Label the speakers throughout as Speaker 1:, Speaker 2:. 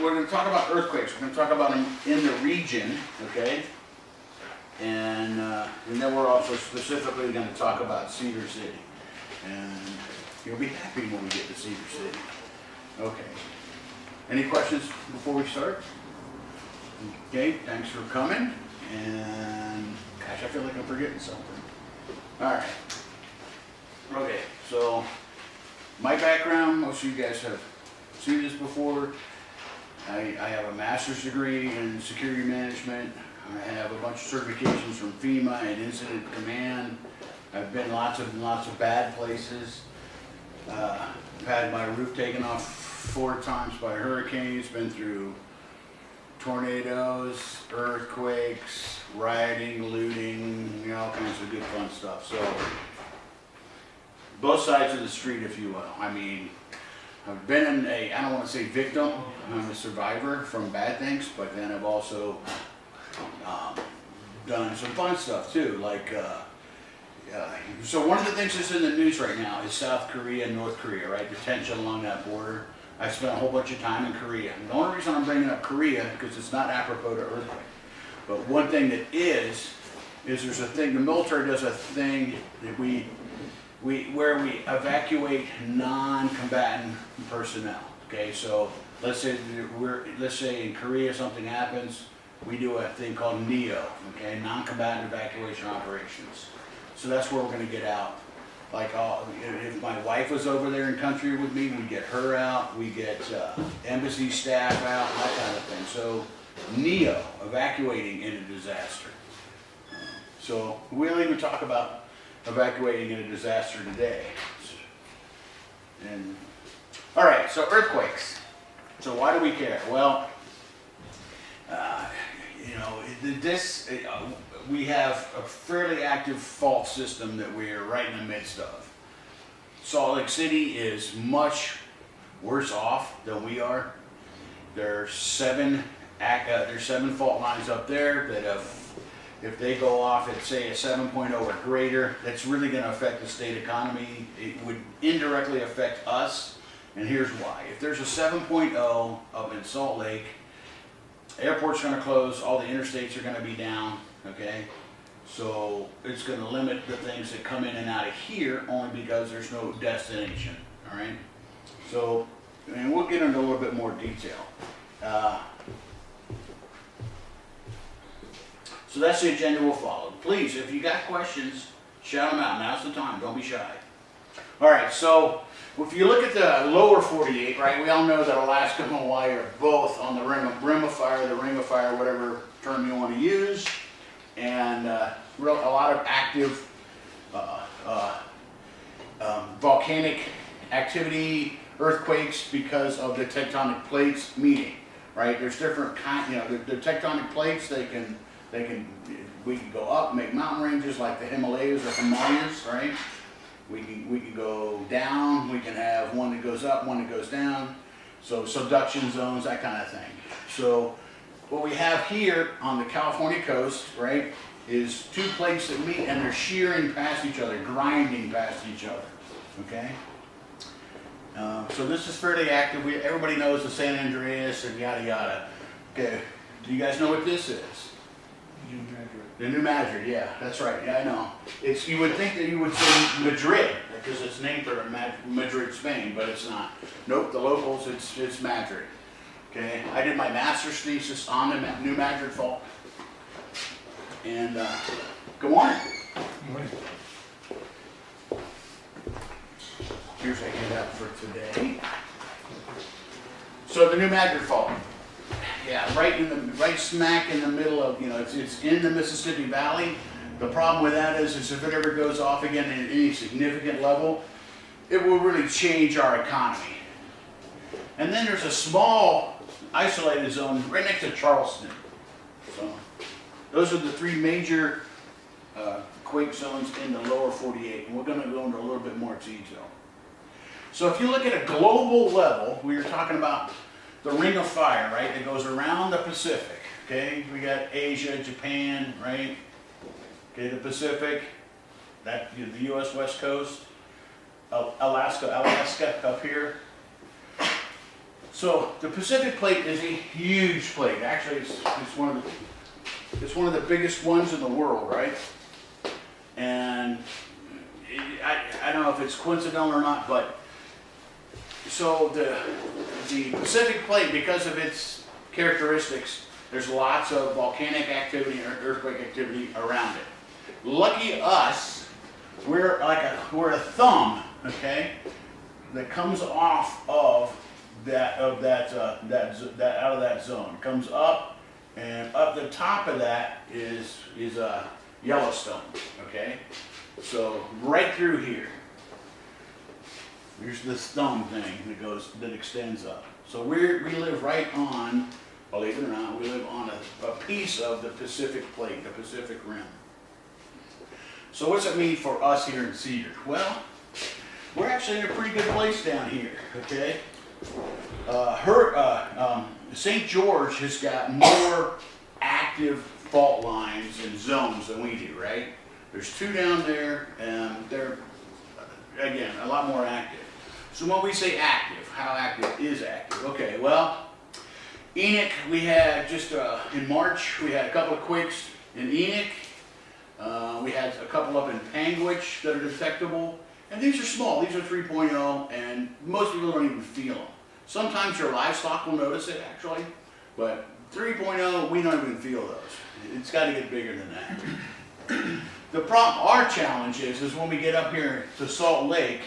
Speaker 1: we're going to talk about earthquakes. We're going to talk about them in the region, okay? And then we're also specifically going to talk about Cedar City. And you'll be happy when we get to Cedar City. Okay. Any questions before we start? Okay, thanks for coming. And gosh, I feel like I'm forgetting something. All right. Okay, so my background, most of you guys have seen this before. I have a master's degree in security management. I have a bunch of certifications from FEMA and incident command. I've been lots of bad places. I've had my roof taken off 4 times by hurricanes, been through tornadoes, earthquakes, rioting, looting, you know, all kinds of good fun stuff. So, both sides of the street, if you will. I mean, I've been I don't want to say victim, I'm a survivor from bad things, but then I've also done some fun stuff too. Like, so one of the things that's in the news right now is South Korea and North Korea, right? The tension along that border. I spent a whole bunch of time in Korea. And the only reason I'm bringing up Korea, because it's not apropos to earthquake. But one thing that is there's a thing, the military does a thing that where we evacuate non-combatant personnel. Okay, so let's say in Korea something happens, we do a thing called NEO, okay, non-combatant evacuation operations. So that's where we're going to get out. Like, if my wife was over there in country with me, we get her out, we get embassy staff out, that kind of thing. So NEO, evacuating in a disaster. So we'll even talk about evacuating in a disaster today. And all right, so earthquakes. So why do we care? Well, you know, we have a fairly active fault system that we're right in the midst of. Salt Lake City is much worse off than we are. There's 7 fault lines up there that if they go off at, say, a 7.0 or greater, that's really going to affect the state economy. It would indirectly affect us, and here's why. If there's a 7.0 up in Salt Lake, airport's going to close, all the interstates are going to be down, okay? So it's going to limit the things that come in and out of here only because there's no destination, all right? So, and we'll get into a little bit more detail. So that's the agenda we'll follow. Please, if you got questions, shout them out. Now's the time. Don't be shy. All right, so if you look at the lower 48, right, we all know that Alaska and Hawaii are both on the ring of fire, whatever term you want to use, and a lot of active volcanic activity, earthquakes because of the tectonic plates meeting, right? There's different kinds, you know, the tectonic plates, we can go up, make mountain ranges like the Himalayas or Himalayas, right? We can go down, we can have one that goes up, one that goes down. So subduction zones, that kind of thing. So what we have here on the California coast, right, is 2 plates that meet and they're shearing past each other, grinding past each other, okay? So this is fairly active. Everybody knows the San Andreas and yada yada. Okay, do you guys know what this is? The New Madrid, yeah, that's right. Yeah, I know. You would think that you would say Madrid because it's named for Madrid, Spain, but it's not. Nope, the locals, it's Madrid. Okay, I did my master's thesis on the New Madrid fault. And good morning.
Speaker 2: Good morning.
Speaker 1: Here's a handout for today. So the New Madrid fault. Yeah, right smack in the middle of, you know, it's in the Mississippi Valley. The problem with that is if it ever goes off again at any significant level, it will really change our economy. And then there's a small isolated zone right next to Charleston. So those are the 3 major quake zones in the lower 48, and we're going to go into a little bit more detail. So if you look at a global level, we were talking about the ring of fire, right, that goes around the Pacific, okay? We got Asia, Japan, right? Okay, the Pacific, the U.S. West Coast, Alaska up here. So the Pacific Plate is a huge plate. Actually, it's one of the biggest ones in the world, right? And I don't know if it's coincidental or not, but so the Pacific Plate, because of its characteristics, there's lots of volcanic activity and earthquake activity around it. Lucky us, we're a thumb, okay, that comes off of that out of that zone. It comes up, and up the top of that is Yellowstone, okay. So right through here, there's this thumb thing that extends up. So we live right on, believe it or not, we live on a piece of the Pacific Plate, the Pacific Rim. So what's it mean for us here in Cedar? Well, we're actually in a pretty good place down here, okay? St. George has got more active fault lines and zones than we do, right? There's 2 down there, and they're, again, a lot more active. So when we say active, how active is active? Okay, well, Enoch, we had just in March, we had a couple of quakes in Enoch. We had a couple up in Panguitch that are detectable. And these are small, these are 3.0, and most people don't even feel them. Sometimes your livestock will notice it, actually, but 3.0, we don't even feel those. It's got to get bigger than that. The problem, our challenge is when we get up here to Salt Lake,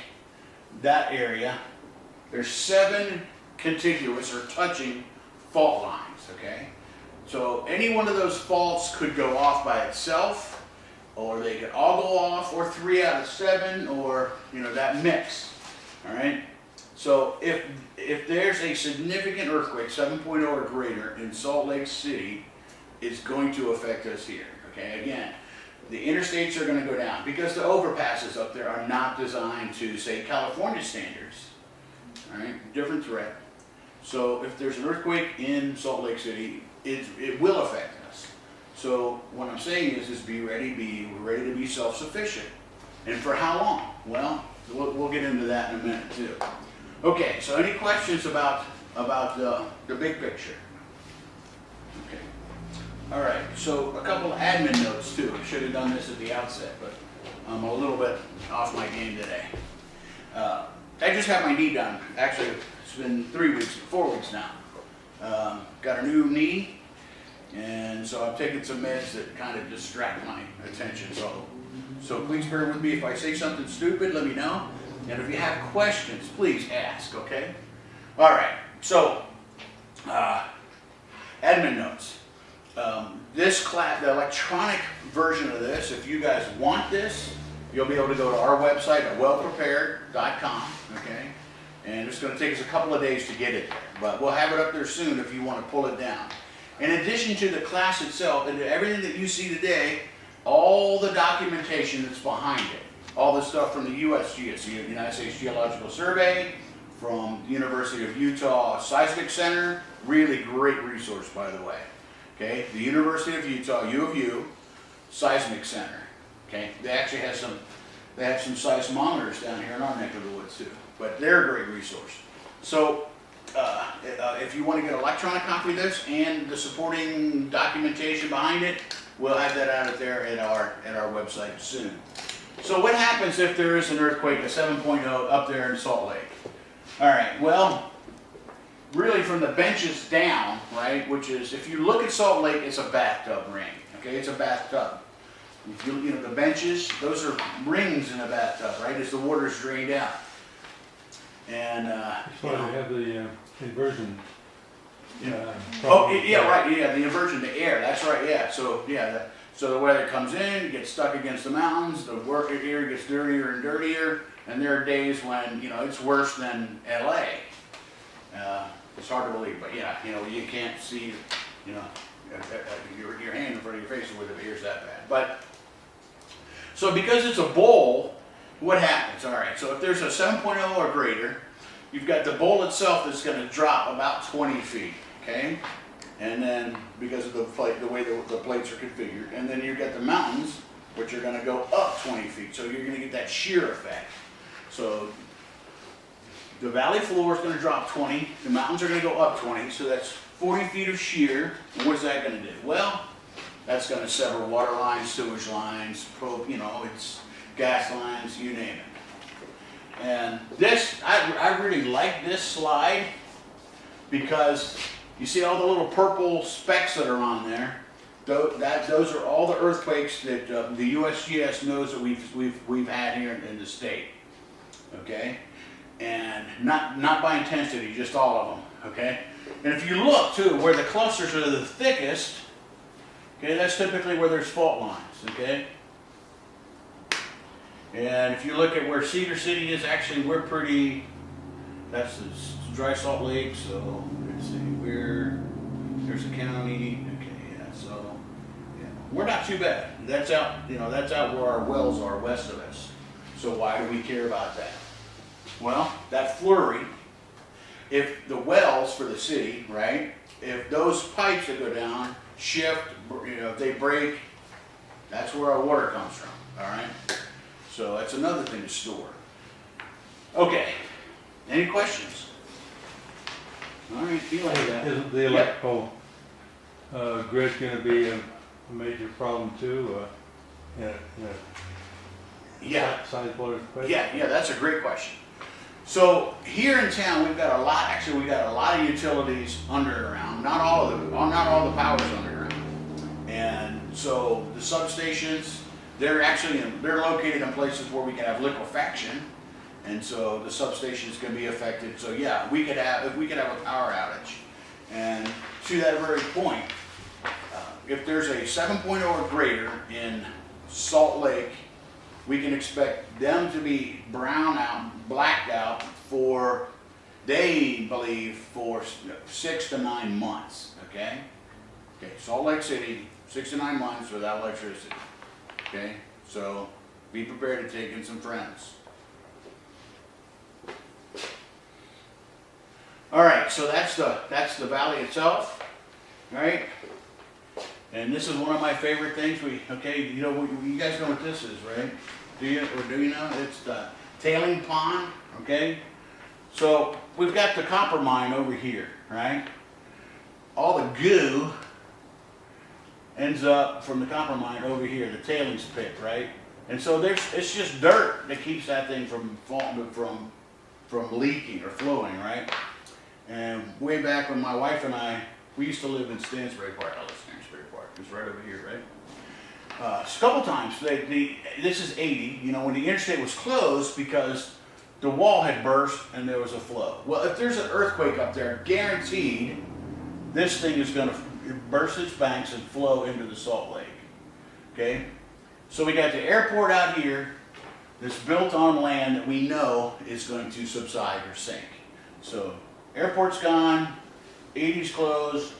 Speaker 1: that area, there's 7 contiguous or touching fault lines, okay? So any one of those faults could go off by itself, or they could all go off, or 3 out of 7, or, you know, that mix, all right? So if there's a significant earthquake, 7.0 or greater, in Salt Lake City, it's going to affect us here, okay? Again, the interstates are going to go down because the overpasses up there are not designed to, say, California standards, all right? Different threat. So if there's an earthquake in Salt Lake City, it will affect us. So what I'm saying is we're ready to be self-sufficient. And for how long? Well, we'll get into that in a minute too. Okay, so any questions about the big picture? Okay. All right, so a couple of admin notes too. I should have done this at the outset, but I'm a little bit off my game today. I just had my knee done. Actually, it's been 4 weeks now. Got a new knee, and so I'm taking some meds that kind of distract my attention. So please bear with me. If I say something stupid, let me know. And if you have questions, please ask, okay? All right, so admin notes. The electronic version of this, if you guys want this, you'll be able to go to our website at wellprepared.com, okay? And it's going to take us a couple of days to get it there, but we'll have it up there soon if you want to pull it down. In addition to the class itself and everything that you see today, all the documentation that's behind it, all the stuff from the USGS, the United States Geological Survey, from the University of Utah Seismic Center, really great resource, by the way. Okay, the University of Utah, U of U, Seismic Center. Okay, they actually have some seismometers down here in our neck of the woods too, but they're a great resource. So if you want to get an electronic copy of this and the supporting documentation behind it, we'll have that out there at our website soon. So what happens if there is an earthquake, a 7.0 up there in Salt Lake? All right, well, really from the benches down, right, which is, if you look at Salt Lake, it's a bathtub ring, okay, it's a bathtub. If you know, the benches, those are rings in a bathtub, right, as the water's drained out. And,
Speaker 2: That's why they have the inversion.
Speaker 1: The inversion, the air, that's right, yeah, so, yeah, so the weather comes in, gets stuck against the mountains, the air gets dirtier and dirtier, and there are days when, you know, it's worse than LA. It's hard to believe, but yeah, you know, you can't see, you know, your hand in front of your face with the ears that bad. But, so because it's a bowl, what happens? All right, so if there's a 7.0 or greater, you've got the bowl itself that's going to drop about 20 feet, okay? And then, because of the way the plates are configured, and then you've got the mountains, which are going to go up 20 feet, so you're going to get that shear effect. So the valley floor is gonna drop 20, the mountains are gonna go up 20, so that's 40 feet of shear. And what is that gonna do? Well, that's gonna sever water lines, sewage lines, it's gas lines, you name it. And this, I really like this slide because you see all the little purple specks that are on there. Those are all the earthquakes that the USGS knows that we've had here in the state. Okay, and not by intensity, just all of them. Okay, and if you look too, where the clusters are the thickest, okay, that's typically where there's fault lines. Okay, and if you look at where Cedar City is, actually we're pretty. That's the dry salt lake. So let's see, there's a county. Okay, yeah, so yeah, we're not too bad. That's out. That's out where our wells are west of us. So why do we care about that? Well, that flurry, if the wells for the city, right, if those pipes that go down shift, if they break, that's where our water comes from, all right? So that's another thing to store. Okay, any questions? All right, feel like that.
Speaker 2: Isn't the electrical grid going to be a major problem too? Sizable earthquake?
Speaker 1: Yeah, that's a great question. So here in town, we've got a lot of utilities underground. Not all the power's underground. And so the substations, they're located in places where we can have liquefaction, and so the substations can be affected. So yeah, if we could have a power outage. And to that very point, if there's a 7.0 or greater in Salt Lake, we can expect them to be blacked out for, they believe, for 6 to 9 months, okay? Okay, Salt Lake City, 6 to 9 months without electricity, okay? So be prepared to take in some friends. All right, so that's the valley itself, right? And this is one of my favorite things. You guys know what this is, right? Do you know? It's the tailing pond, okay? So we've got the copper mine over here, right? All the goo ends up from the copper mine over here, the tailings pit, right? And so it's just dirt that keeps that thing from leaking or flowing, right? And way back when my wife and I, we used to live in Stansbury Park. I love Stansbury Park. It's right over here, right? A couple times, this is 80, when the interstate was closed because the wall had burst and there was a flow. Well, if there's an earthquake up there, guaranteed, this thing is going to burst its banks and flow into the Salt Lake. Okay? So we got the airport out here that's built on land that we know is going to subside or sink. So airport's gone, 80's closed,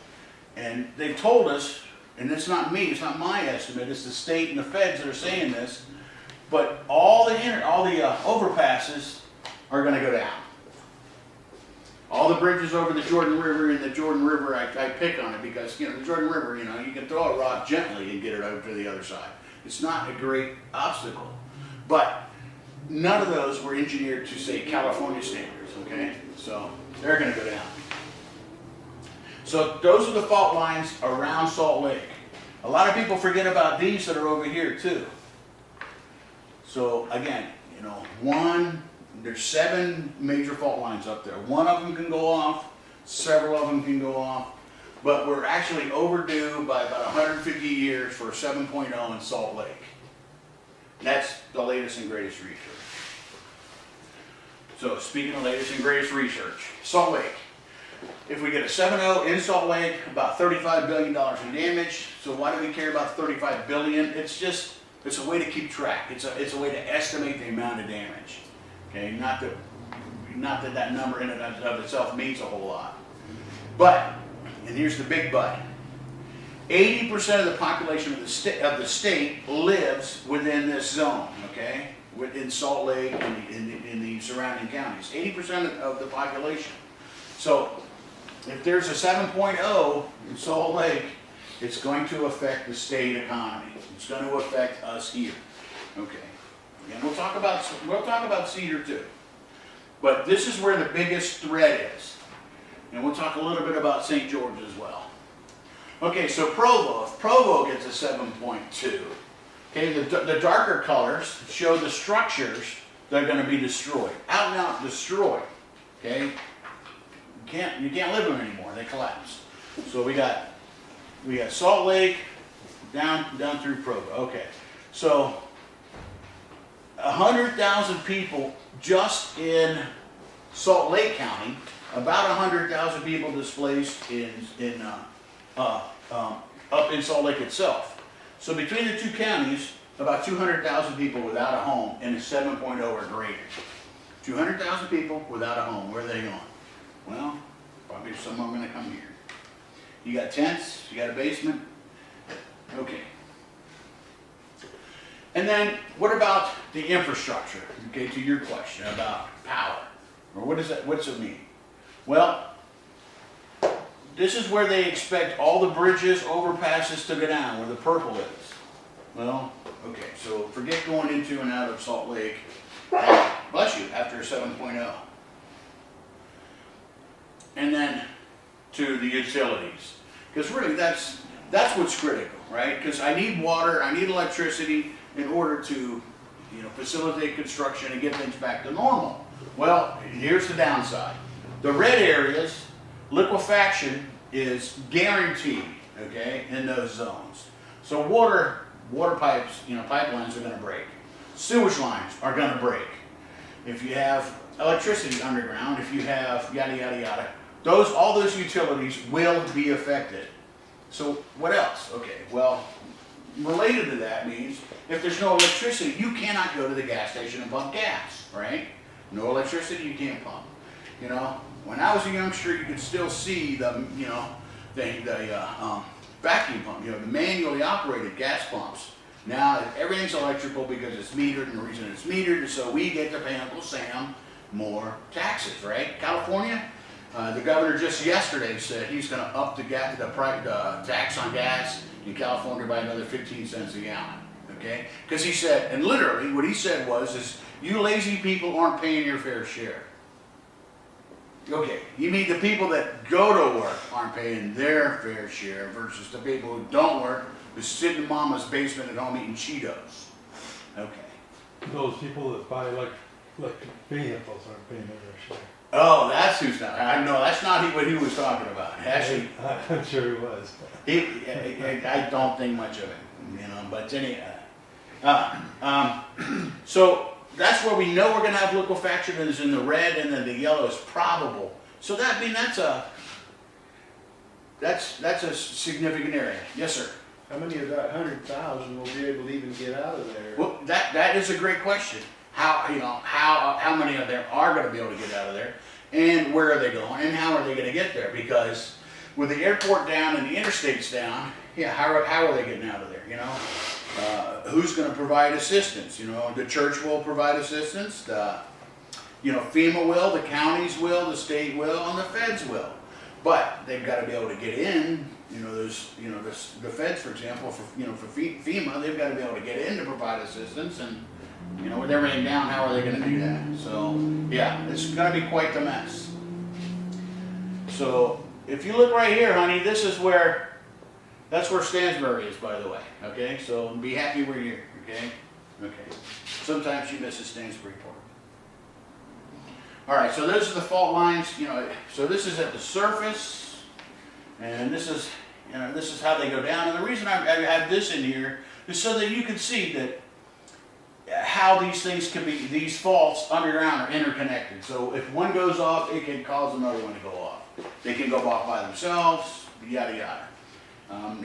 Speaker 1: and they've told us, and it's not me, it's not my estimate, it's the state and the feds that are saying this, but all the overpasses are going to go down. All the bridges over the Jordan River, and the Jordan River, I pick on it because, the Jordan River, you can throw a rock gently and get it over to the other side. It's not a great obstacle, but none of those were engineered to, say, California standards, okay? So they're going to go down. So those are the fault lines around Salt Lake. A lot of people forget about these that are over here too. So again, there's 7 major fault lines up there. One of them can go off, several of them can go off, but we're actually overdue by about 150 years for 7.0 in Salt Lake. That's the latest and greatest research. So speaking of latest and greatest research, Salt Lake. If we get a 7.0 in Salt Lake, about $35 billion in damage. So why do we care about $35 billion? It's a way to keep track. It's a way to estimate the amount of damage. Okay, not that number in and of itself means a whole lot. But, and here's the big but, 80% of the population of the state lives within this zone, okay? Within Salt Lake and in the surrounding counties. 80% of the population. So, if there's a 7.0 in Salt Lake, it's going to affect the state economy. It's going to affect us here. Okay. And we'll talk about Cedar too. But this is where the biggest threat is. And we'll talk a little bit about St. George as well. Okay, so Provo, if Provo gets a 7.2, okay, the darker colors show the structures that are going to be destroyed. Out and out destroyed, okay? You can't live in them anymore, they collapse. So we got Salt Lake down through Provo, okay. So 100,000 people just in Salt Lake County, about 100,000 people displaced up in Salt Lake itself. So between the two counties, about 200,000 people without a home in a 7.0 or greater. 200,000 people without a home. Where are they going? Well, probably some of them are going to come here. You got tents, you got a basement. Okay. And then what about the infrastructure? Okay, to your question about power. Or what does it mean? Well, this is where they expect all the bridges, overpasses to go down, where the purple is. Well, okay, so forget going into and out of Salt Lake, bless you, after a 7.0. And then to the utilities. Because really that's what's critical, right? Because I need water, I need electricity in order to, facilitate construction and get things back to normal. Well, here's the downside. The red areas, liquefaction is guaranteed, okay, in those zones. So water pipes, pipelines are going to break. Sewage lines are going to break. If you have electricity underground, if you have yada, yada, yada, all those utilities will be affected. So what else? Okay, well, related to that means if there's no electricity, you cannot go to the gas station and pump gas, right? No electricity, you can't pump. When I was a youngster, you could still see the vacuum pump, the manually operated gas pumps. Now everything's electrical because it's metered, and the reason it's metered is so we get to pay Uncle Sam more taxes, right? California, the governor just yesterday said he's going to up the tax on gas in California by another 15 cents a gallon, okay? Because he said, and literally what he said is you lazy people aren't paying your fair share. Okay, you mean the people that go to work aren't paying their fair share versus the people who don't work, who sit in mama's basement at home eating Cheetos. Okay.
Speaker 2: Those people that buy electric vehicles aren't paying their share.
Speaker 1: Oh, that's who's not. I know that's not what he was talking about. Actually,
Speaker 2: I'm sure he was.
Speaker 1: I don't think much of it, But anyway, so that's where we know we're going to have liquefaction is in the red, and then the yellow is probable. So that's a significant area. Yes, sir.
Speaker 3: How many of that 100,000 will be able to even get out of there?
Speaker 1: Well, that is a great question. How many of them are going to be able to get out of there, and where are they going, and how are they going to get there? Because with the airport down and the interstates down, how are they getting out of there? Who's going to provide assistance? The church will provide assistance. FEMA will, the counties will, the state will, and the feds will. But they've got to be able to get in. The feds, for example, for FEMA, they've got to be able to get in to provide assistance. And with everything down, how are they going to do that? So yeah, it's going to be quite the mess. So if you look right here, honey, that's where Stansbury is, by the way. Okay, so be happy we're here. Okay. Sometimes you miss a Stansbury Park. All right, so those are the fault lines. So this is at the surface, and this is how they go down. And the reason I have this in here is so that you can see that how these faults underground are interconnected. So if one goes off, it can cause another one to go off. They can go off by themselves, yada yada.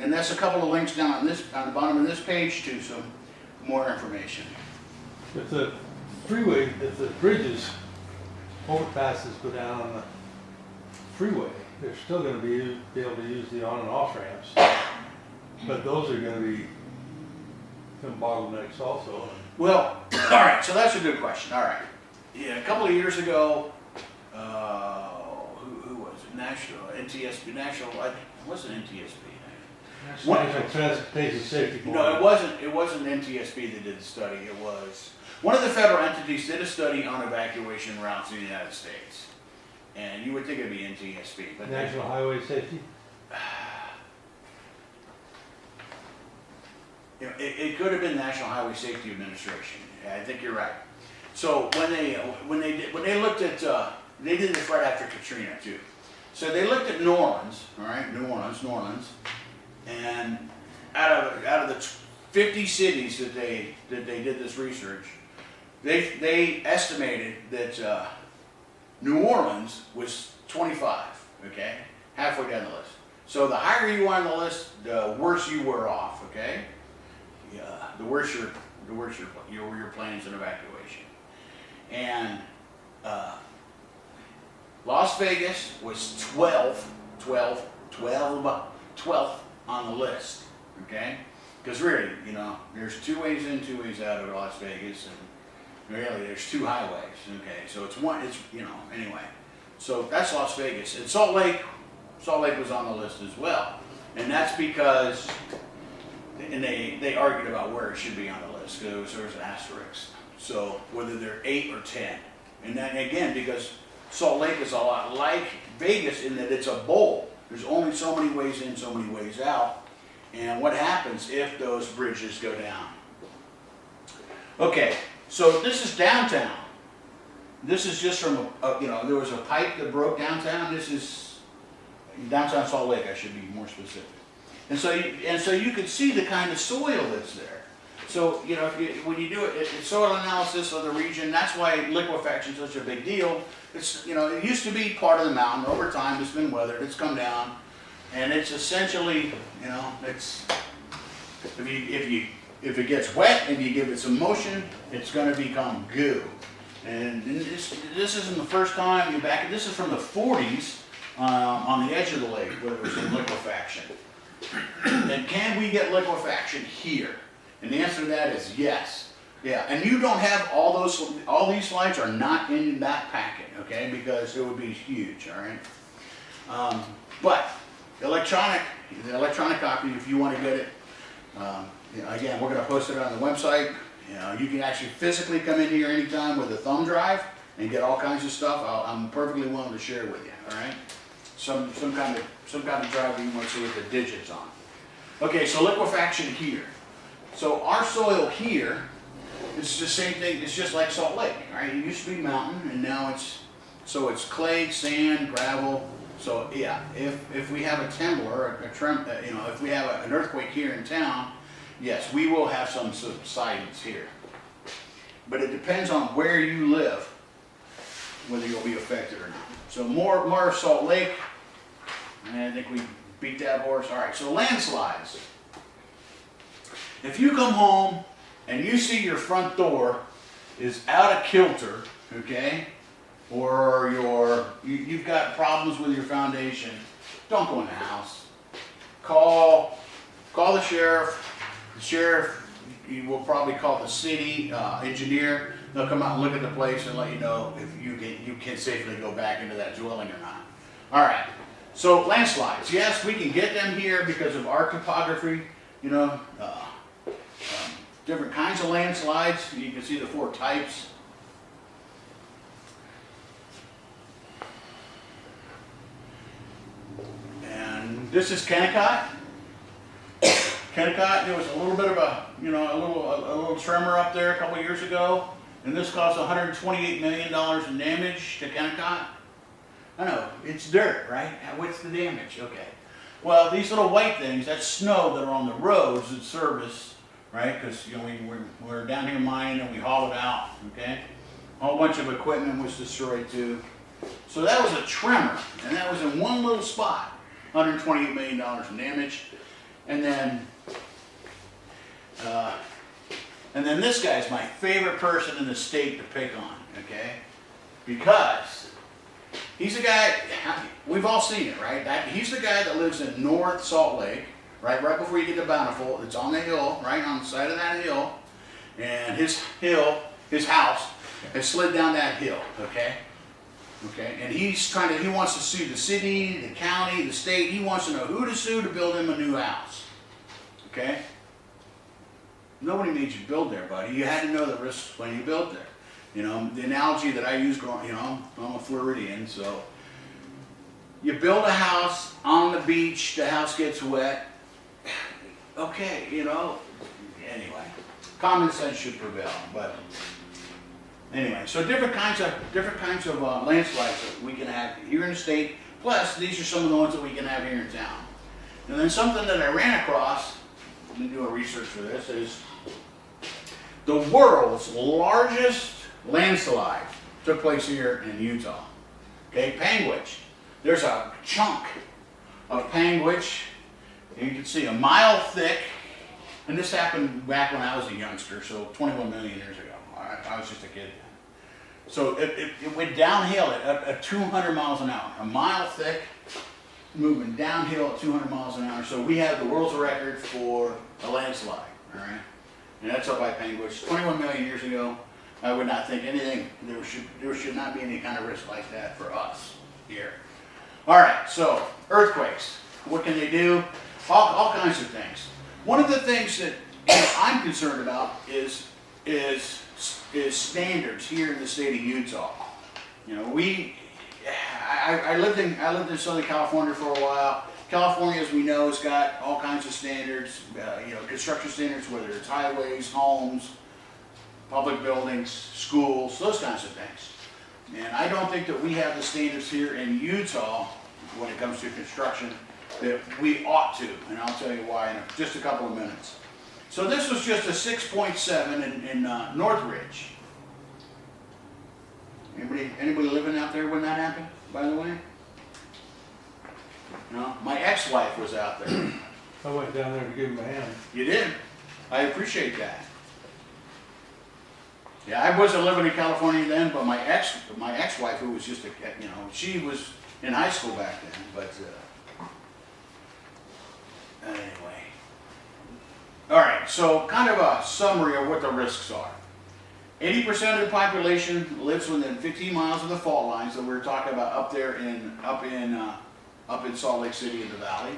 Speaker 1: And that's a couple of links down on the bottom of this page to some more information.
Speaker 2: If the bridges, overpasses go down on the freeway, they're still going to be able to use the on and off ramps. But those are going to be some bottlenecks also.
Speaker 1: Well, all right, so that's a good question. All right. Yeah, a couple of years ago, who was it? NTSB, it wasn't NTSB.
Speaker 2: National Transportation Safety Board.
Speaker 1: No, it wasn't NTSB that did the study. It was, One of the federal entities did a study on evacuation routes in the United States. And you would think it'd be NTSB, but
Speaker 2: National Highway Safety?
Speaker 1: you know, it could have been National Highway Safety Administration. Yeah, I think you're right. So when they looked at, they did this right after Katrina too. So they looked at New Orleans, all right, New Orleans, and out of the 50 cities that they did this research, they estimated that New Orleans was 25, okay, halfway down the list. So the higher you are on the list, the worse you were off, okay. Yeah, the worse your plans and evacuation. And Las Vegas was 12th on the list, okay? Because really, you know, there's 2 ways in, 2 ways out of Las Vegas, and really there's 2 highways, okay? So it's you know, anyway. So that's Las Vegas. And Salt Lake was on the list as well. And that's because, and they argued about where it should be on the list, because there was an asterisk. So whether they're 8 or 10. And then again, because Salt Lake is a lot like Vegas in that it's a bowl. There's only so many ways in, so many ways out. And what happens if those bridges go down? Okay, so this is downtown. This is just from, you know, there was a pipe that broke downtown. This is downtown Salt Lake, I should be more specific. And so you can see the kind of soil that's there. So, you know, when you do it's soil analysis of the region, that's why liquefaction is such a big deal. It's, you know, it used to be part of the mountain. Over time, it's been weathered. It's come down, and it's essentially, you know, it's if it gets wet and you give it some motion, it's going to become goo. And this isn't the first time you're back. This is from the 40s on the edge of the lake where there was some liquefaction. And can we get liquefaction here? And the answer to that is yes. Yeah, and you don't have all these slides are not in that packet, okay? Because it would be huge, all right? But the electronic copy, if you want to get it, you know, again, we're going to post it on the website. You know, you can actually physically come in here anytime with a thumb drive and get all kinds of stuff. I'm perfectly willing to share with you, all right? Some kind of drive that you want to see with the digits on. Okay, so liquefaction here. So our soil here is the same thing. It's just like Salt Lake, right? It used to be mountain, and now it's clay, sand, gravel. So yeah, if we have a tremor, you know, if we have an earthquake here in town, yes, we will have some subsidence here. But it depends on where you live, whether you'll be affected or not. So more Salt Lake, and I think we beat that horse. All right, so landslides. If you come home and you see your front door is out of kilter, okay, or you've got problems with your foundation, don't go in the house. Call the sheriff. The sheriff, you will probably call the city engineer. They'll come out and look at the place and let you know if you can safely go back into that dwelling or not. All right. So landslides, yes, we can get them here because of our topography. You know, different kinds of landslides. You can see the 4 types. And this is Kennecott. Kennecott, there was a little bit of a little tremor up there a couple of years ago, and this caused $128 million in damage to Kennecott. I know, it's dirt, right? What's the damage? Okay. Well, these little white things, that's snow that are on the roads that service, right? Because, you know, we're down here mining and we haul it out, okay? A whole bunch of equipment was destroyed too. So that was a tremor, and that was in one little spot, $128 million in damage. And then this guy's my favorite person in the state to pick on, okay? Because he's a guy, we've all seen it, right? He's the guy that lives in North Salt Lake, right before you get to Bountiful. It's on the hill, right on the side of that hill. And his house has slid down that hill, okay? Okay, and he wants to sue the city, the county, the state. He wants to know who to sue to build him a new house. Okay? nobody made you build there, buddy. You had to know the risks when you built there. You know, the analogy that I use growing, you know, I'm a Floridian, so you build a house on the beach, the house gets wet. Okay, you know, anyway, common sense should prevail, but anyway, so different kinds of landslides that we can have here in the state. Plus, these are some of the ones that we can have here in town. And then something that I ran across, let me do a research for this, is the world's largest landslide took place here in Utah. Okay, Panguitch. There's a chunk of Panguitch, you can see a mile thick, and this happened back when I was a youngster, so 21 million years ago. I was just a kid then. So it went downhill at 200 miles an hour, a mile thick, moving downhill at 200 miles an hour. So we have the world's record for a landslide, all right? And that's up by Panguitch. 21 million years ago, I would not think anything, there should not be any kind of risk like that for us here. All right, so earthquakes, what can they do? All kinds of things. One of the things that I'm concerned about is standards here in the state of Utah. You know, I lived in Southern California for a while. California, as we know, has got all kinds of standards, you know, construction standards, whether it's highways, homes, public buildings, schools, those kinds of things. And I don't think that we have the standards here in Utah when it comes to construction that we ought to, and I'll tell you why in just a couple of minutes. So this was just a 6.7 in Northridge. Anybody living out there when that happened, by the way? No? My ex-wife was out there.
Speaker 2: I went down there to give him a hand.
Speaker 1: You did? I appreciate that. Yeah, I wasn't living in California then, but my ex-wife, who was just you know, she was in high school back then, but anyway. All right, so kind of a summary of what the risks are. 80% of the population lives within 15 miles of the fault lines that we were talking about up there up in Salt Lake City in the valley.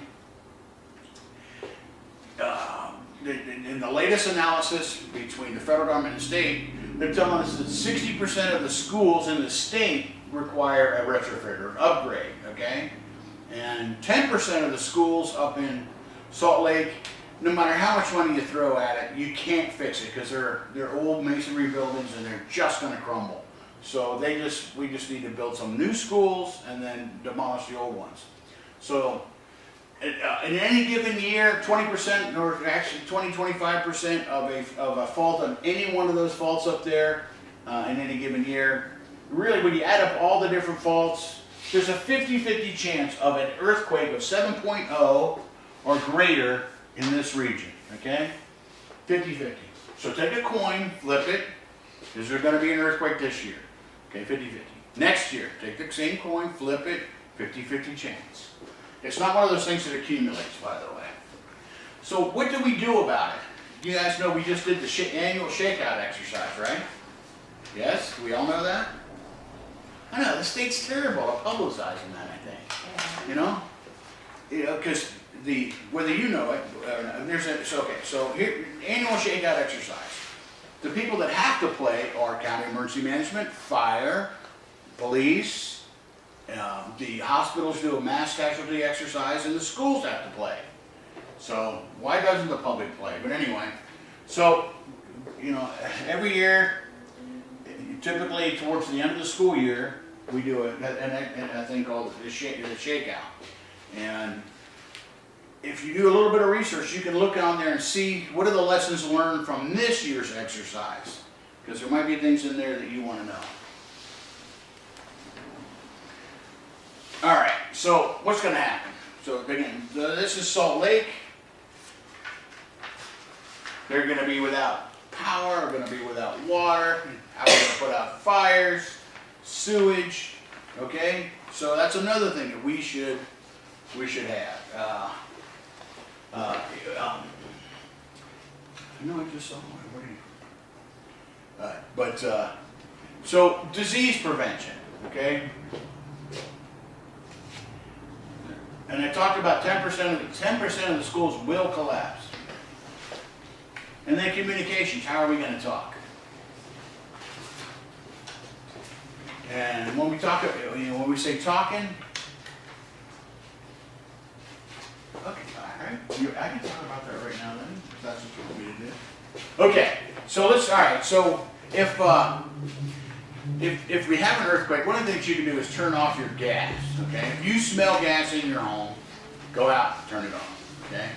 Speaker 1: In the latest analysis between the federal government and the state, they're telling us that 60% of the schools in the state require a retrofit or an upgrade, okay? And 10% of the schools up in Salt Lake, no matter how much money you throw at it, you can't fix it because they're old masonry buildings and they're just going to crumble. So we just need to build some new schools and then demolish the old ones. So in any given year, 20% or actually 20-25% of a fault on any one of those faults up there in any given year, really when you add up all the different faults, there's a 50-50 chance of an earthquake of 7.0 or greater in this region, okay? 50-50. So take a coin, flip it. Is there going to be an earthquake this year? Okay, 50-50. Next year, take the same coin, flip it, 50-50 chance. It's not one of those things that accumulates, by the way. So what do we do about it? You guys know we just did the annual shakeout exercise, right? Yes? Do we all know that? I know, the state's terrible at publicizing that, I think. You know? You know, because whether you know it, so here, annual shakeout exercise. The people that have to play are county emergency management, fire, police, the hospitals do a mass casualty exercise, and the schools have to play. So why doesn't the public play? But anyway, so, you know, every year, typically towards the end of the school year, we do a thing called the shakeout. And if you do a little bit of research, you can look on there and see what are the lessons learned from this year's exercise. Because there might be things in there that you want to know. All right, so what's going to happen? So again, this is Salt Lake. They're going to be without power, they're going to be without water, how we're going to put out fires, sewage, okay? So that's another thing that we should have. I know I just saw one. So disease prevention, okay? And I talked about 10% of the schools will collapse. And then communications, how are we gonna talk? And when we talk, when we say talking, okay, all right, I can talk about that right now then, if that's what you want me to do. Okay, so all right, so if we have an earthquake, one of the things you can do is turn off your gas, okay? If you smell gas in your home, go out and turn it off, okay?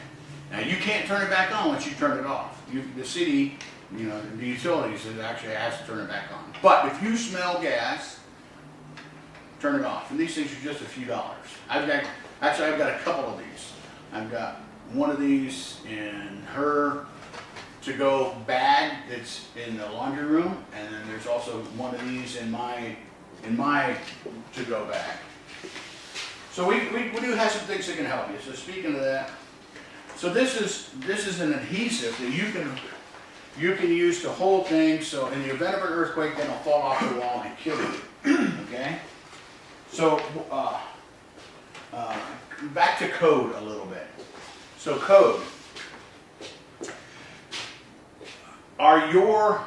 Speaker 1: Now, you can't turn it back on once you turn it off. The city, the utilities, it actually has to turn it back on. But if you smell gas, turn it off. And these things are just a few dollars. I've got a couple of these. I've got one of these in her to-go bag that's in the laundry room, and then there's also one of these in my to-go bag. So we do have some things that can help you. So speaking of that, so this is an adhesive that you can use to hold things. So in the event of an earthquake, then it'll fall off the wall and kill you. Okay. So back to code a little bit. So code. Are your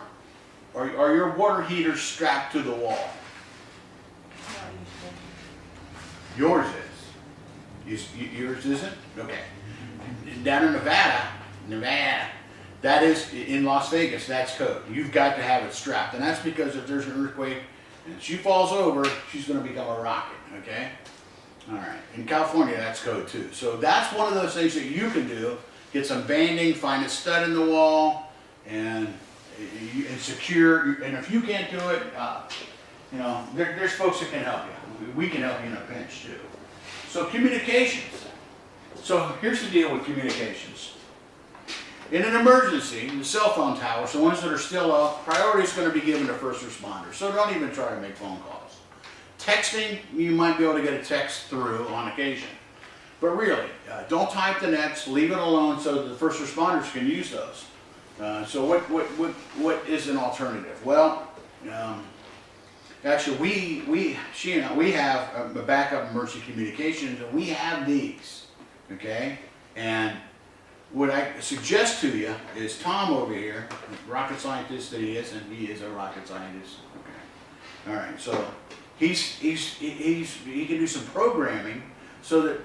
Speaker 1: water heaters strapped to the wall? Yours is. Yours isn't? Okay. Down in Nevada, that is in Las Vegas, that's code. You've got to have it strapped. And that's because if there's an earthquake and she falls over, she's going to become a rocket, okay? All right. In California, that's code too. So that's one of those things that you can do. Get some banding, find a stud in the wall, and secure. And if you can't do it, there's folks that can help you. We can help you in a pinch too. So communications. So here's the deal with communications. In an emergency, the cell phone towers, the ones that are still up, priority is going to be given to first responders. So don't even try to make phone calls. Texting, you might be able to get a text through on occasion. But really, don't type the nets, leave it alone so that the first responders can use those. So what is an alternative? Well, actually she and I, we have a backup emergency communications, and we have these, okay? And what I suggest to you is Tom over here, rocket scientist that he is, and he is a rocket scientist. Okay. All right. So he can do some programming so that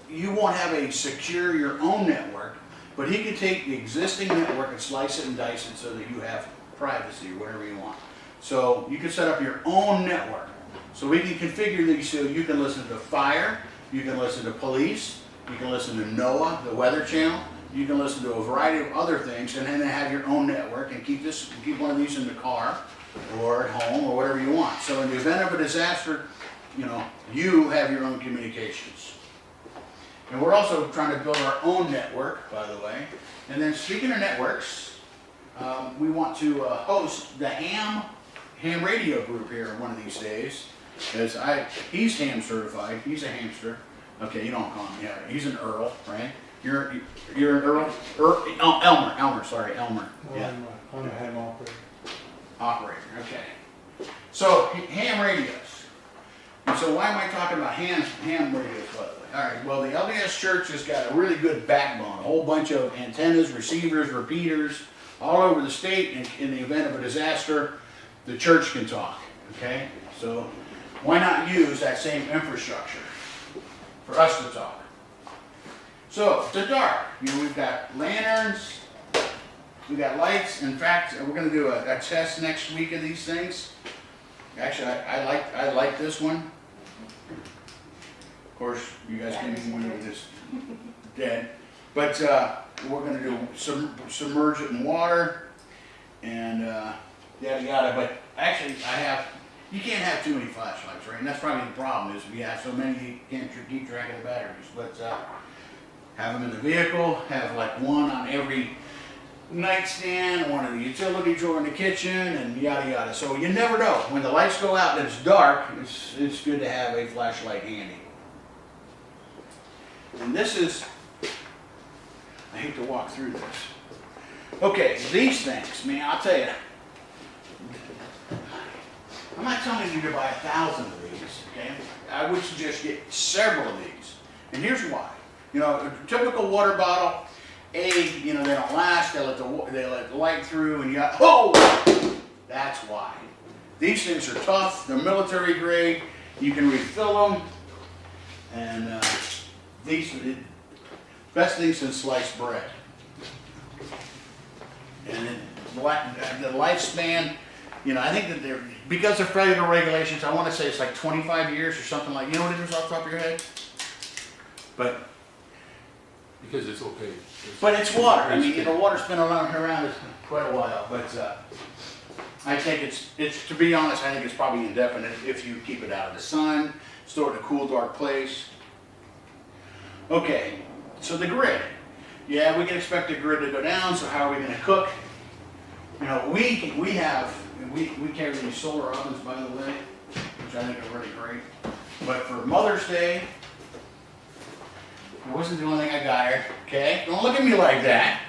Speaker 1: you won't have a secure your own network, but he can take the existing network and slice it and dice it so that you have privacy or whatever you want. So you can set up your own network. So we can configure these so you can listen to fire, you can listen to police, you can listen to NOAA, the Weather Channel. You can listen to a variety of other things, and then have your own network and keep one of these in the car or at home or whatever you want. So in the event of a disaster, you have your own communications. And we're also trying to build our own network, by the way. And then speaking of networks, we want to host the ham radio group here one of these days. He's ham certified. He's a hamster. Okay, you don't call him. Yeah, he's an Earl, right? You're an Earl? Elmer. Sorry, Elmer. Yeah.
Speaker 2: I'm a ham operator.
Speaker 1: Operator. Okay. So ham radios. And so why am I talking about ham radios, by the way? All right. Well, the LDS Church has got a really good backbone. A whole bunch of antennas, receivers, repeaters, all over the state. And in the event of a disaster, the church can talk. Okay. So why not use that same infrastructure for us to talk? So, the dark, we've got lanterns, we've got lights. In fact, we're going to do a test next week of these things. Actually, I like this one. Of course, you guys can even wonder this dead. But we're going to do submerge it in water and yada yada. But actually, you can't have too many flashlights, right? And that's probably the problem, is we have so many you can't keep track of the batteries. But have them in the vehicle, have like one on every nightstand, one in the utility drawer in the kitchen, and yada yada. So you never know. When the lights go out and it's dark, it's good to have a flashlight handy. And this is, I hate to walk through this. Okay, these things, man, I'll tell you. I'm not telling you to buy 1,000 of these, okay? I would suggest get several of these. And here's why. A typical water bottle they don't last. They let the light through, and oh, that's why. These things are tough. They're military grade. You can refill them, and these are the best things since sliced bread. And the lifespan, I think that they're, because of federal regulations, I want to say it's like 25 years or something like, you know what it is off the top of your head? But
Speaker 4: Because it's okay.
Speaker 1: it's water. I mean, water's been around quite a while, but I think it's, to be honest, I think it's probably indefinite if you keep it out of the sun, store it in a cool, dark place. Okay, so the grid. Yeah, we can expect the grid to go down, so how are we gonna cook? We carry these solar ovens, by the way, which I think are really great. But for Mother's Day, it wasn't the only thing I got her, okay? Don't look at me like that.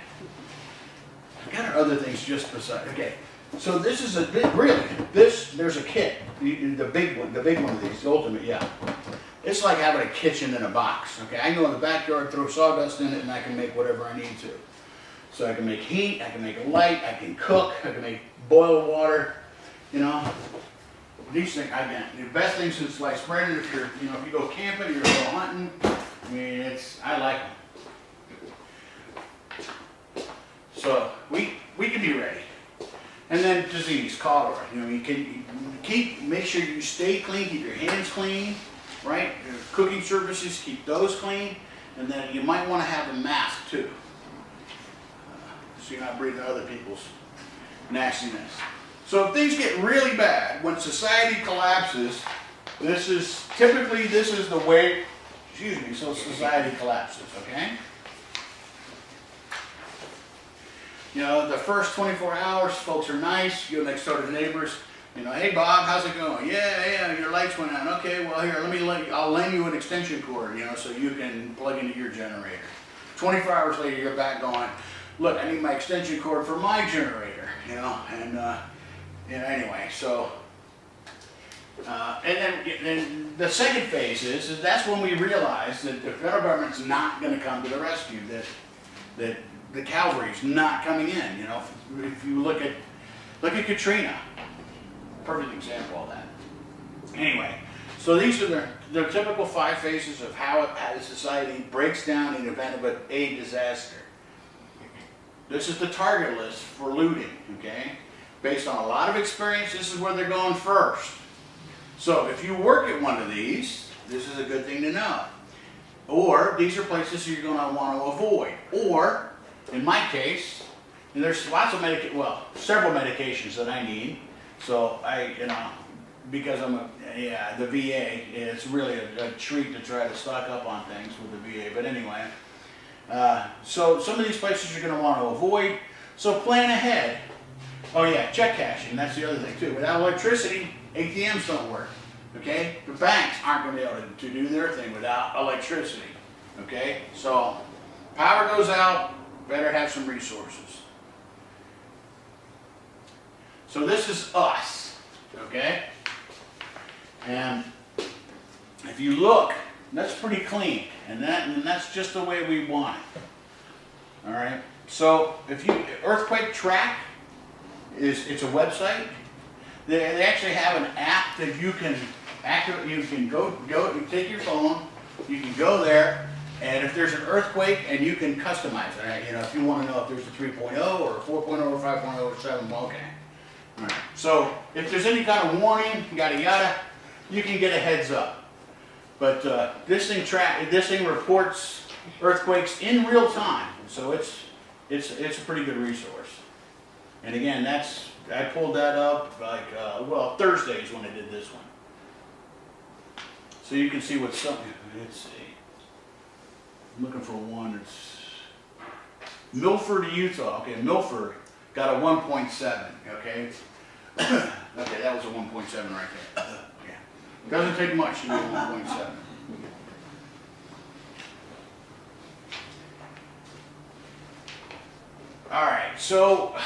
Speaker 1: I got her other things just beside, okay. So this is a big, really, there's a kit, the big one of these, the ultimate, yeah. It's like having a kitchen in a box, okay? I can go in the backyard, throw sawdust in it, and I can make whatever I need to. So I can make heat, I can make a light, I can cook, I can make boiled water, These things, the best thing since sliced bread, if you go camping, you're going hunting, I mean, I like them. So we can be ready. And then disease, cholera, you can make sure you stay clean, keep your hands clean, right? Your cooking surfaces, keep those clean. And then you might want to have a mask too. So you're not breathing other people's nastiness. So if things get really bad, when society collapses, this is the way, so society collapses, okay? The first 24 hours, folks are nice. You go next door to the neighbors. Hey Bob, how's it going? Yeah, your lights went out. Okay, well here, I'll lend you an extension cord, so you can plug into your generator. 24 hours later, you're back going, look, I need my extension cord for my generator, anyway, so, and then the second phase is that's when we realize that the federal government's not going to come to the rescue, that the cavalry's not coming in, if you look at Katrina, perfect example of that. Anyway, so these are the typical 5 phases of how society breaks down in the event of a disaster. This is the target list for looting, okay? Based on a lot of experience, this is where they're going first. So if you work at one of these, this is a good thing to know. Or these are places you're going to want to avoid. Or, in my case, and there's lots of several medications that I need. So because I'm the VA, it's really a treat to try to stock up on things with the VA. But anyway, so some of these places you're going to want to avoid. So plan ahead. Oh yeah, check cashing, that's the other thing too. Without electricity, ATMs don't work, okay? The banks aren't going to be able to do their thing without electricity, okay? So power goes out, better have some resources. So this is us, okay? And if you look, that's pretty clean, and that's just the way we want it. All right. So if you earthquake track it's a website. They actually have an app that you can go you take your phone, you can go there, and if there's an earthquake, and you can customize it. If you want to know if there's a 3.0 or a 4.0 or 5.0 or 7, well, okay. All right. So if there's any kind of warning, yada yada, you can get a heads up. But this thing reports earthquakes in real time, so it's a pretty good resource. And again, I pulled that up Thursday is when I did this one. So you can see what's something. Let's see. I'm looking for one that's Milford, Utah. Okay, Milford got a 1.7. Okay. Okay, that was a 1.7 right there. Yeah. Doesn't take much to do a 1.7. All right, so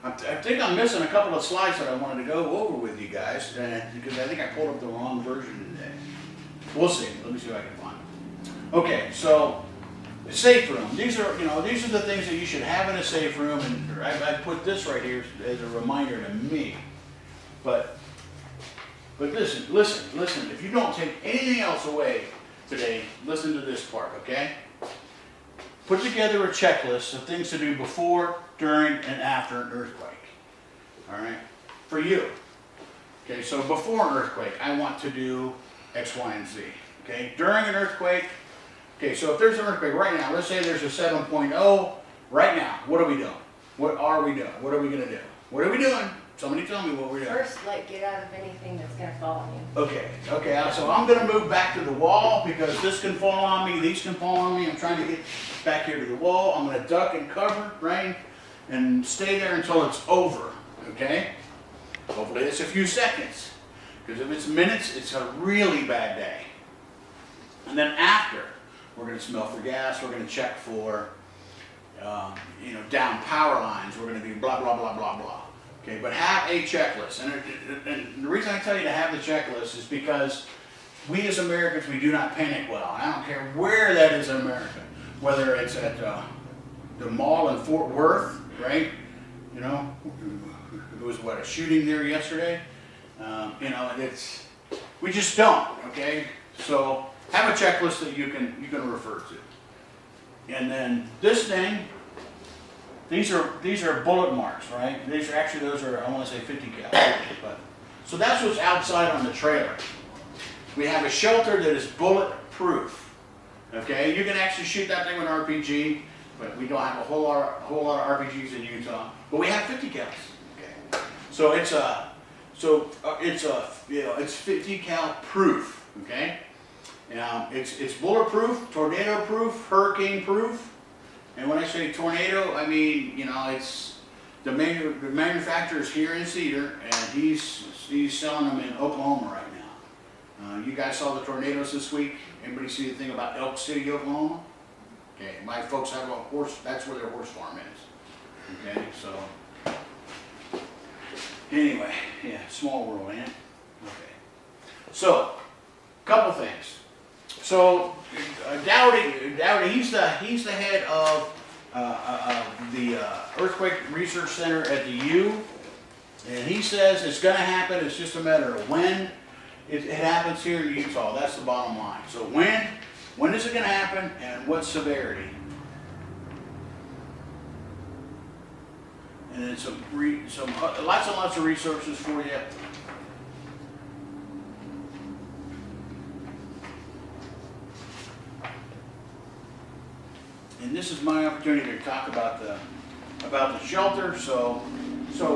Speaker 1: I think I'm missing a couple of slides that I wanted to go over with you guys, because I think I pulled up the wrong version today. We'll see. Let me see if I can find it. Okay, so safe room. These are the things that you should have in a safe room, and I put this right here as a reminder to me. But listen. If you don't take anything else away today, listen to this part, okay? Put together a checklist of things to do before, during, and after an earthquake. All right? For you. Okay, so before an earthquake, I want to do X, Y, and Z. Okay? During an earthquake, okay, so if there's an earthquake right now, let's say there's a 7.0, right now, what are we doing? What are we doing? What are we going to do? What are we doing? Somebody tell me what we're doing.
Speaker 5: First, get out of anything that's gonna fall on you.
Speaker 1: Okay, so I'm gonna move back to the wall because this can fall on me, these can fall on me. I'm trying to get back here to the wall. I'm gonna duck and cover, right? And stay there until it's over, okay? Hopefully it's a few seconds. Because if it's minutes, it's a really bad day. And then after, we're gonna smell for gas, we're gonna check for, down power lines, we're gonna do blah, blah, blah, blah, blah. Okay, but have a checklist. And the reason I tell you to have the checklist is because we as Americans, we do not panic well. I don't care where that is in America. Whether it's at the mall in Fort Worth, right? There was a shooting there yesterday. We just don't, okay? So have a checklist that you can refer to. And then this thing, these are bullet marks, right? Those are, I want to say 50 cal. But so that's what's outside on the trailer. We have a shelter that is bulletproof. Okay, you can actually shoot that thing with an RPG, but we don't have a whole lot of RPGs in Utah. But we have 50 cals. Okay, so it's 50 cal proof. Okay, it's bulletproof, tornado proof, hurricane proof. And when I say tornado, I mean, it's the manufacturer is here in Cedar, and he's selling them in Oklahoma right now. You guys saw the tornadoes this week. Anybody see the thing about Elk City, Oklahoma? Okay, my folks have a horse. That's where their horse farm is. Okay, so anyway, yeah, small world, man. Okay, so couple things. So Dowdy, he's the head of the Earthquake Research Center at the U, and he says it's going to happen. It's just a matter of when it happens here in Utah. That's the bottom line. So when is it going to happen, and what severity? And then lots and lots of resources for you. And this is my opportunity to talk about the shelter. So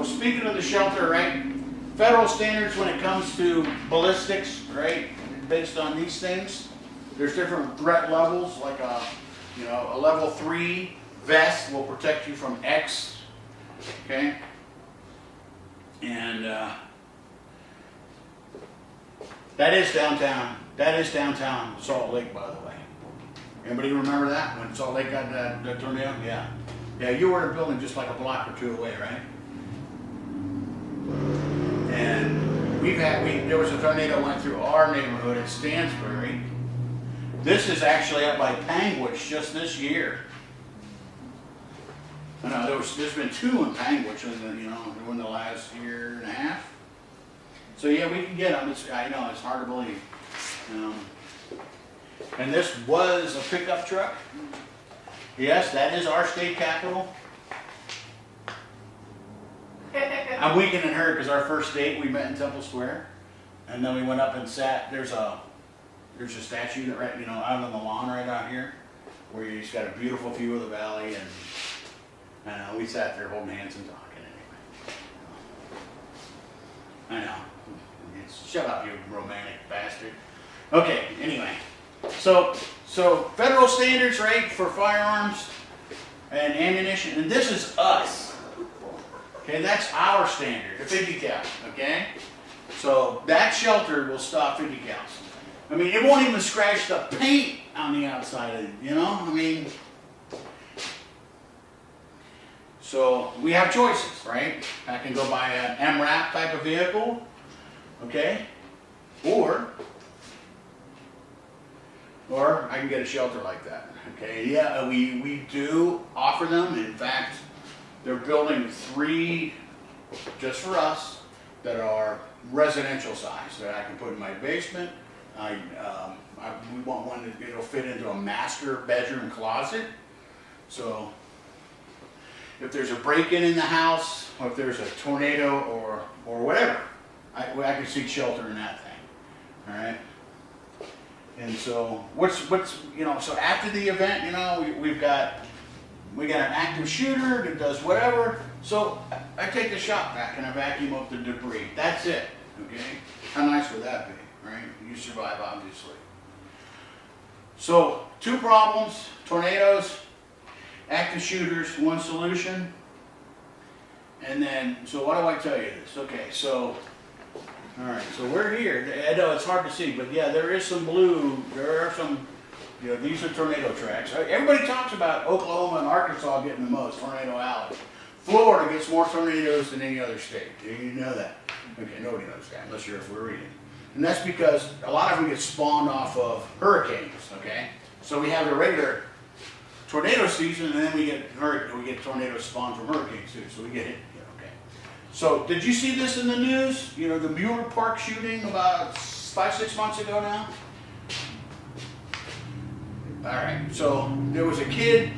Speaker 1: speaking of the shelter, right? Federal standards when it comes to ballistics, right? Based on these things, there's different threat levels. Like a level 3 vest will protect you from X. Okay. And that is downtown. That is downtown Salt Lake, by the way. Anybody remember that when Salt Lake got that tornado? Yeah. Yeah, you were in a building just like a block or two away, right? And there was a tornado went through our neighborhood at Stansbury. This is actually up by Panguitch just this year. I know there's been 2 in Panguitch in the last year and a half. So yeah, we can get them. I know it's hard to believe. And this was a pickup truck. Yes, that is our state capital. I'm weakening her because our first date we met in Temple Square, and then we went up and sat. There's a statue that right out on the lawn right out here, where you've got a beautiful view of the valley, and we sat there holding hands and talking anyway. I know. Shut up, you romantic bastard. Okay, anyway. So federal standards, right, for firearms and ammunition, and this is us. Okay, that's our standard, the 50 cal, okay? So that shelter will stop 50 cals. I mean, it won't even scratch the paint on the outside of it, So we have choices, right? I can go buy an MRAP type of vehicle, okay? Or I can get a shelter like that, okay? Yeah, we do offer them. In fact, they're building 3 just for us that are residential size that I can put in my basement. We want one that it'll fit into a master bedroom closet. So if there's a break-in in the house, or if there's a tornado or whatever, I can seek shelter in that thing. All right. And so what's so after the event, we've got an active shooter that does whatever. So I take the shop vac and I vacuum up the debris. That's it. Okay. How nice would that be, right? You survive, obviously. So 2 problems: tornadoes, active shooters, 1 solution. And then, so why do I tell you this? Okay, so, all right, so we're here. I know it's hard to see, but yeah, there is some blue. There are some, these are tornado tracks. Everybody talks about Oklahoma and Arkansas getting the most, Tornado Alley. Florida gets more tornadoes than any other state. Do you know that? Okay, nobody knows that unless you're a Floridian. And that's because a lot of them get spawned off of hurricanes, okay? So we have the regular tornado season, and then we get tornadoes spawned from hurricanes too. So we get hit, okay. So did you see this in the news? The Mueller Park shooting about 5-6 months ago now? All right, so there was a kid,